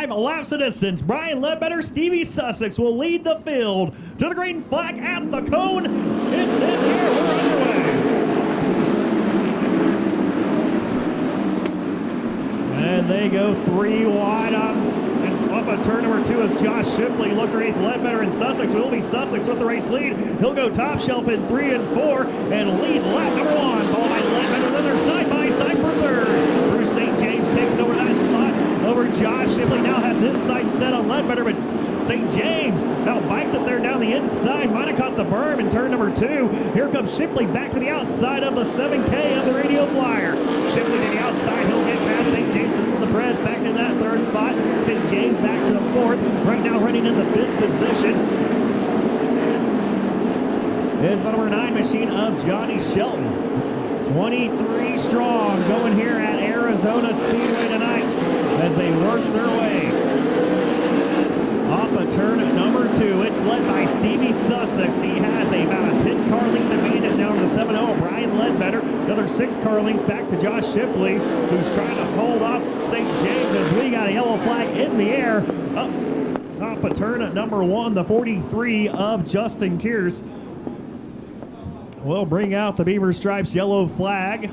5 laps of distance. Brian Ledbetter, Stevie Sussex will lead the field to the green flag at the cone. It's in there. We're underway. And they go 3 wide and off of turn number 2 as Josh Shipley looked underneath Ledbetter and Sussex. Will be Sussex with the race lead. He'll go top shelf in 3 and 4 and lead lap number 1. Followed by Ledbetter. Then they're side by side for third. Bruce St. James takes over that spot over Josh Shipley. Now has his sights set on Ledbetter, but St. James now biked it there down the inside. Might have caught the berm in turn number 2. Here comes Shipley back to the outside of the 7K of the Radio Flyer. Shipley to the outside. He'll get past St. James from the press back in that 3rd spot. St. James back to the 4th. Right now running in the 5th position is the number 9 machine of Johnny Shelton. 23 strong going here at Arizona Speedway tonight as they work their way off of turn number 2. It's led by Stevie Sussex. He has about a 10-car length advantage now in the 7-0. Brian Ledbetter, another 6-car lengths back to Josh Shipley, who's trying to hold off St. James as we got a yellow flag in the air. Up top of turn number 1, the 43 of Justin Kears will bring out the Beaver Stripes yellow flag.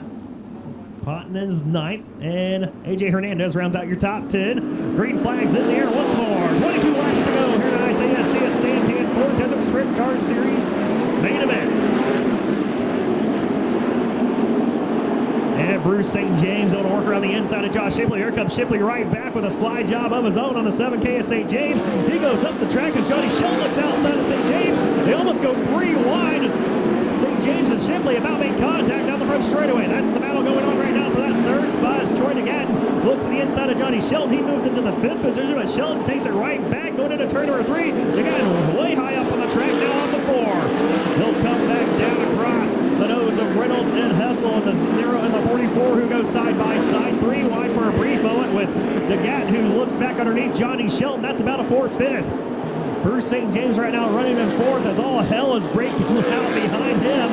Ponton's 9th, and AJ Hernandez rounds out your top 10. Green flags in the air once more. 22 laps to go here tonight's ASCS Santan Ford Desert Sprint Car Series main event. And Bruce St. James able to work around the inside of Josh Shipley. Here comes Shipley right back with a slide job of his own on the 7K of St. James. He goes up the track as Johnny Shelton looks outside of St. James. They almost go 3 wide as St. James and Shipley about made contact down the front straightaway. That's the battle going on right now for that 3rd spot as Troy DeGatton looks to the inside of Johnny Shelton. He moves into the 5th position, but Shelton takes it right back going into turn number 3. DeGatton way high up on the track now off the 4. He'll come back down across the nose of Reynolds and Hessel in the 0 and the 44 who go side by side. 3 wide for a brief moment with DeGatton who looks back underneath Johnny Shelton. That's about a 4th-5th. Bruce St. James right now running in 4th as all hell is breaking out behind him.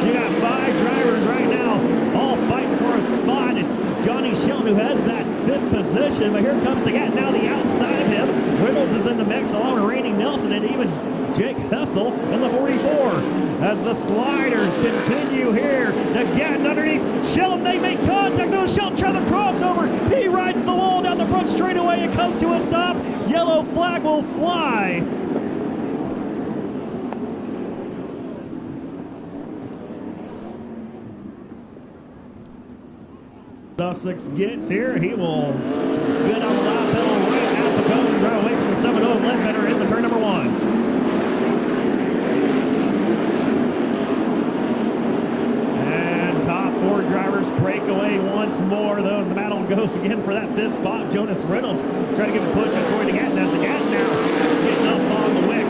You got 5 drivers right now all fighting for a spot. It's Johnny Shelton who has that 5th position, but here comes DeGatton now the outside of him. Reynolds is in the mix along with Randy Nelson and even Jake Hessel in the 44. As the sliders continue here, DeGatton underneath Shelton. They make contact though. Shelton trying the crossover. He rides the wall down the front straightaway. It comes to a stop. Yellow flag will fly. Sussex gets here. He will get on the lap pedal right out the cone, right away from the 7-0 Ledbetter in the turn number 1. And top 4 drivers break away once more. Though the battle goes again for that 5th spot. Jonas Reynolds trying to give a push on Troy DeGatton as DeGatton now getting up on the wick.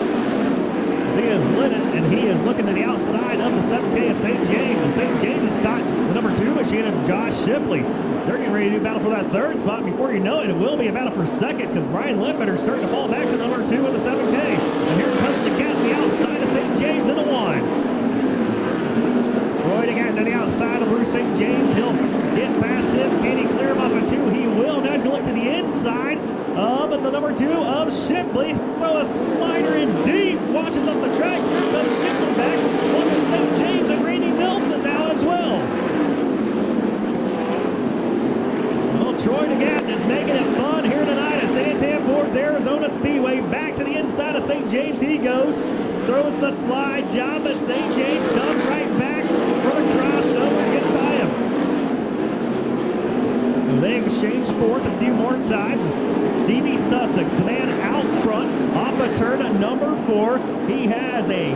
As he is lit it, and he is looking to the outside of the 7K of St. James. St. James has caught the number 2 machine of Josh Shipley. They're getting ready to do battle for that 3rd spot. Before you know it, it will be a battle for 2nd because Brian Ledbetter is starting to fall back to number 2 of the 7K. And here comes DeGatton, the outside of St. James in the 1. Troy DeGatton to the outside of Bruce St. James. He'll get past him. Can he clear him off of 2? He will. Now he's going to look to the inside of the number 2 of Shipley. Throw a slider in deep. Washes up the track. Here comes Shipley back on the St. James and Randy Nelson now as well. Well, Troy DeGatton is making it fun here tonight at Santan Ford's Arizona Speedway. Back to the inside of St. James he goes. Throws the slide job, but St. James comes right back for the crossover and gets by him. They exchange 4th a few more times. Stevie Sussex, the man out front, off of turn number 4. He has a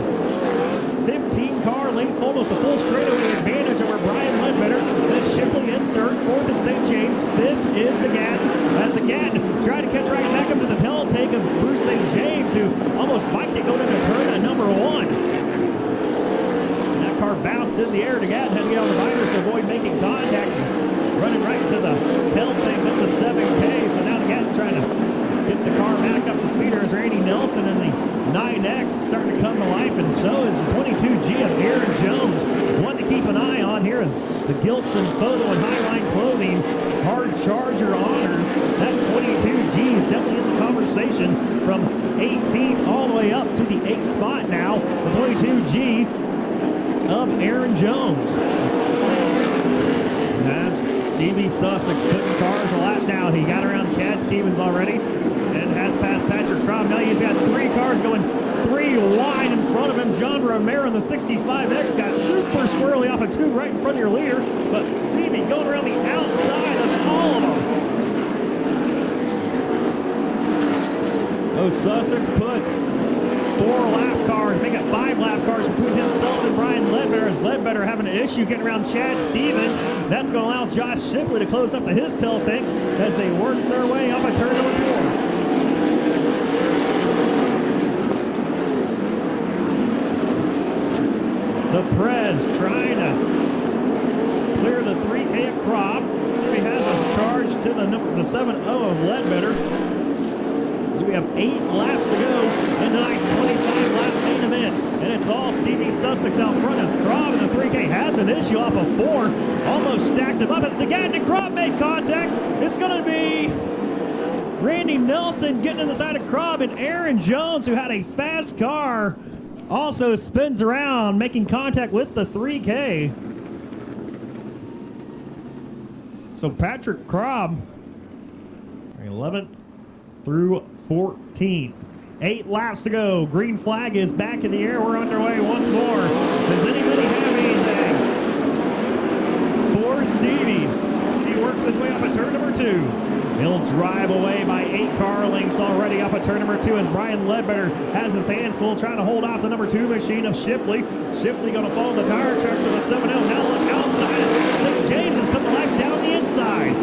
15-car length, almost a full straightaway advantage over Brian Ledbetter. That's Shipley in 3rd, 4th is St. James, 5th is DeGatton. As DeGatton tried to catch right back up to the tail take of Bruce St. James, who almost biked it going into turn number 1. And that car bounced in the air. DeGatton had to get on the minors to avoid making contact. Running right to the tail tape of the 7K, so now DeGatton trying to get the car back up to speed. There's Randy Nelson in the 9X starting to come to life, and so is the 22G of Aaron Jones. One to keep an eye on here is the Gilson Photo and Highline Clothing Hard Charger Honors. That 22G is definitely in the conversation from 18th all the way up to the 8th spot now. The 22G of Aaron Jones. As Stevie Sussex putting cars a lap down. He got around Chad Stevens already and has passed Patrick Crom. Now he's got 3 cars going 3 wide in front of him. John Romero in the 65X got super squirrely off of 2 right in front of your leader. But Stevie going around the outside of all of them. So Sussex puts 4 lap cars, make it 5 lap cars between himself and Brian Ledbetter, as Ledbetter having an issue getting around Chad Stevens. That's going to allow Josh Shipley to close up to his tail tank as they work their way off of turn number 4. The Prez trying to clear the 3K of Crop. So he has a charge to the 7-0 of Ledbetter. So we have 8 laps to go in tonight's 25-lap main event. And it's all Stevie Sussex out front as Crop in the 3K has an issue off of 4. Almost stacked him up as DeGatton and Crop make contact. It's going to be Randy Nelson getting in the side of Crop, and Aaron Jones, who had a fast car, also spins around, making contact with the 3K. So Patrick Krob, 11th through 14th. 8 laps to go. Green flag is back in the air. We're underway once more. Does anybody have anything for Stevie? He works his way off of turn number 2. He'll drive away by 8 car lengths already off of turn number 2 as Brian Ledbetter has his hands full trying to hold off the number 2 machine of Shipley. Shipley going to follow the tire tracks of the 7-0. Now look outside as St. James has come to life down the inside.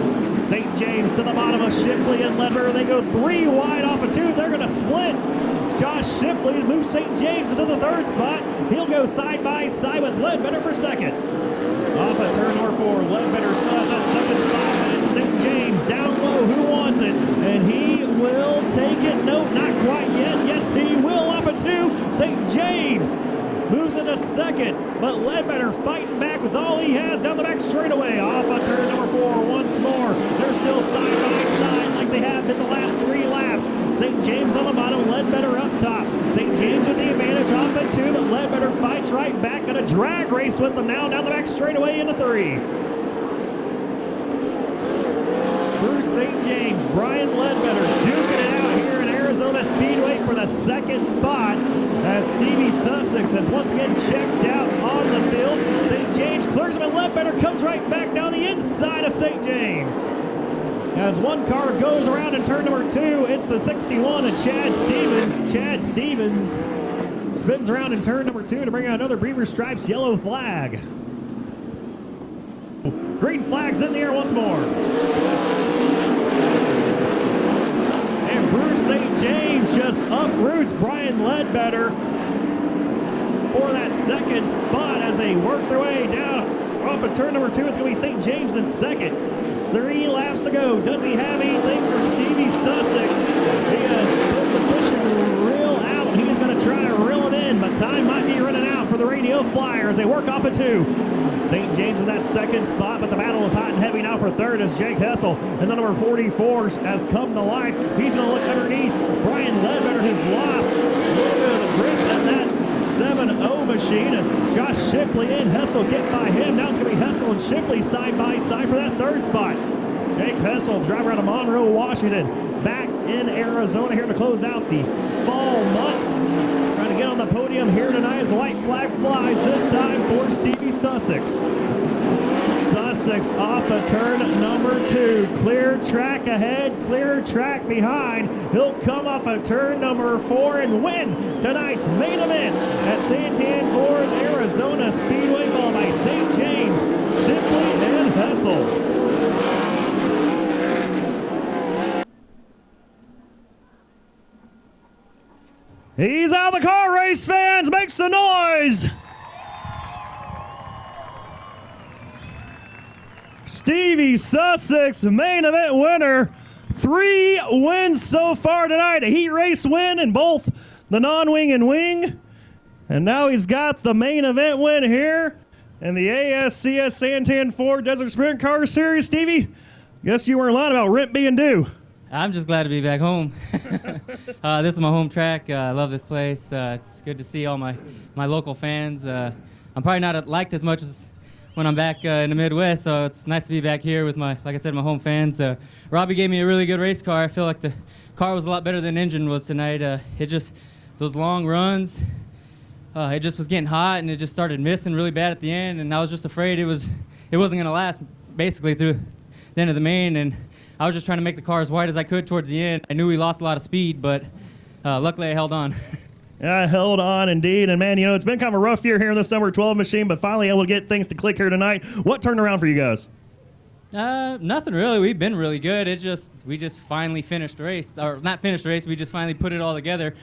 St. James to the bottom of Shipley and Ledbetter. They go 3 wide off of 2. They're going to split. Josh Shipley moves St. James into the 3rd spot. He'll go side by side with Ledbetter for 2nd. Off of turn number 4, Ledbetter still has that 2nd spot. St. James down low, who wants it? And he will take it. No, not quite yet. Yes, he will off of 2. St. James moves into 2nd, but Ledbetter fighting back with all he has down the back straightaway. Off of turn number 4 once more. They're still side by side like they have been the last 3 laps. St. James on the bottom, Ledbetter up top. St. James with the advantage off of 2, but Ledbetter fights right back. Got a drag race with them now down the back straightaway into 3. Bruce St. James, Brian Ledbetter duking it out here in Arizona Speedway for the 2nd spot as Stevie Sussex has once again checked out on the field. St. James clears him and Ledbetter comes right back down the inside of St. James. As one car goes around in turn number 2, it's the 61 of Chad Stevens. Chad Stevens spins around in turn number 2 to bring out another Beaver Stripes yellow flag. Green flag's in the air once more. And Bruce St. James just uproots Brian Ledbetter for that 2nd spot as they work their way down off of turn number 2. It's going to be St. James in 2nd. 3 laps to go. Does he have anything for Stevie Sussex? He has put the fishing reel out. He is going to try to reel it in, but time might be running out for the Radio Flyer as they work off of 2. St. James in that 2nd spot, but the battle is hot and heavy now for 3rd as Jake Hessel and the number 44 has come to life. He's going to look underneath. Brian Ledbetter has lost a little bit of the grip in that 7-0 machine as Josh Shipley and Hessel get by him. Now it's going to be Hessel and Shipley side by side for that 3rd spot. Jake Hessel, driver out of Monroe, Washington, back in Arizona here to close out the fall months. Trying to get on the podium here tonight as the white flag flies, this time for Stevie Sussex. Sussex off of turn number 2. Clear track ahead, clear track behind. He'll come off of turn number 4 and win tonight's main event at Santan Ford, Arizona Speedway, followed by St. James, Shipley, and Hessel. He's out of the car, race fans. Make some noise. Stevie Sussex, main event winner, 3 wins so far tonight. A heat race win in both the non-wing and wing. And now he's got the main event win here in the ASCS Santan Ford Desert Sprint Car Series. Stevie, guess you weren't lying about rent being due. I'm just glad to be back home. This is my home track. I love this place. It's good to see all my local fans. I'm probably not liked as much as when I'm back in the Midwest, so it's nice to be back here with like I said, my home fans. Robbie gave me a really good race car. I feel like the car was a lot better than the engine was tonight. It just, those long runs, it just was getting hot, and it just started missing really bad at the end, and I was just afraid it wasn't going to last basically through the end of the main, and I was just trying to make the car as wide as I could towards the end. I knew we lost a lot of speed, but luckily I held on. Yeah, I held on indeed. And, man, it's been kind of a rough year here in this number 12 machine, but finally able to get things to click here tonight. What turned around for you guys? Nothing really. We've been really good. We just finally finished the race. Or not finished the race, we just finally put it all together.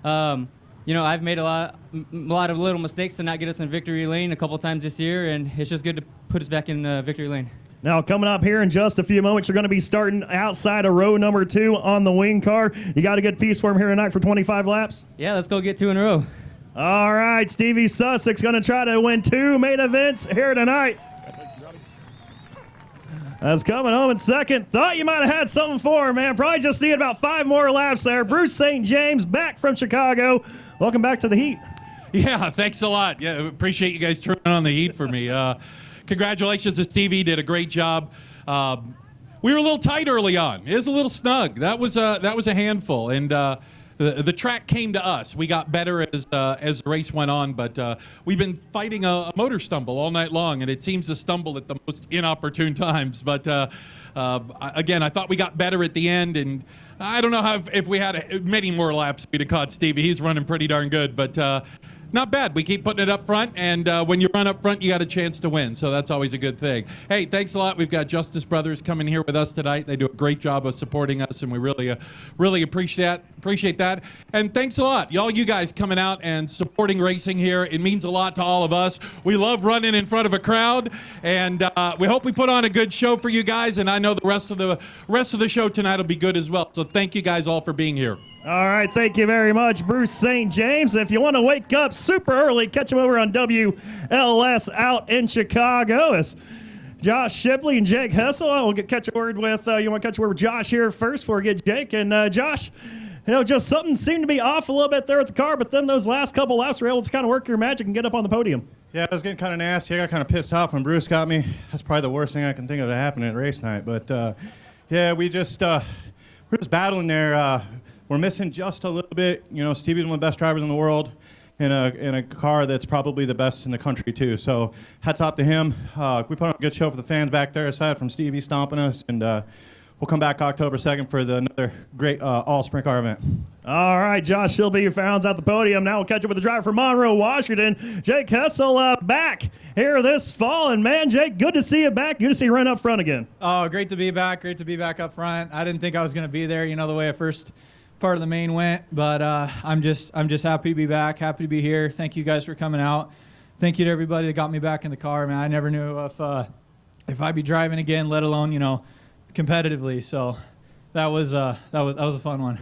I've made a lot of little mistakes to not get us in victory lane a couple times this year, and it's just good to put us back in victory lane. Now, coming up here in just a few moments, you're going to be starting outside of row number 2 on the wing car. You got a good piece for him here tonight for 25 laps? Yeah, let's go get 2 in a row. All right, Stevie Sussex going to try to win 2 main events here tonight. That's coming home in second. Thought you might have had something for him, man. Probably just needed about 5 more laps there. Bruce St. James back from Chicago. Welcome back to the heat. Yeah, thanks a lot. Yeah, appreciate you guys turning on the heat for me. Congratulations to Stevie, did a great job. We were a little tight early on. It was a little snug. That was a handful, and the track came to us. We got better as the race went on, but we've been fighting a motor stumble all night long, and it seems to stumble at the most inopportune times. But again, I thought we got better at the end, and I don't know if we had many more laps, we'd have caught Stevie. He's running pretty darn good, but not bad. We keep putting it up front, and when you run up front, you got a chance to win, so that's always a good thing. Hey, thanks a lot. We've got Justice Brothers coming here with us tonight. They do a great job of supporting us, and we really appreciate that. And thanks a lot, all you guys coming out and supporting racing here. It means a lot to all of us. We love running in front of a crowd, and we hope we put on a good show for you guys, and I know the rest of the show tonight will be good as well. So thank you guys all for being here. All right, thank you very much, Bruce St. James. If you want to wake up super early, catch him over on WLS out in Chicago. It's Josh Shipley and Jake Hessel. We'll catch a word with you want to catch a word with Josh here first before we get Jake. And Josh, just something seemed to be off a little bit there with the car, but then those last couple laps were able to kind of work your magic and get up on the podium. Yeah, it was getting kind of nasty. I got kind of pissed off when Bruce got me. That's probably the worst thing I can think of that happened at race night. But yeah, we're just battling there. We're missing just a little bit. Stevie's one of the best drivers in the world in a car that's probably the best in the country, too. So hats off to him. We put on a good show for the fans back there, aside from Stevie stomping us. And we'll come back October 2nd for another great all-sprint car event. All right, Josh Shipley founds out the podium. Now we'll catch up with the driver from Monroe, Washington, Jake Hessel, back here this fall. And, man, Jake, good to see you back. Good to see you run up front again. Oh, great to be back. Great to be back up front. I didn't think I was going to be there, the way I first part of the main went, but I'm just happy to be back, happy to be here. Thank you guys for coming out. Thank you to everybody that got me back in the car, man. I never knew if I'd be driving again, let alone competitively. So that was a fun one.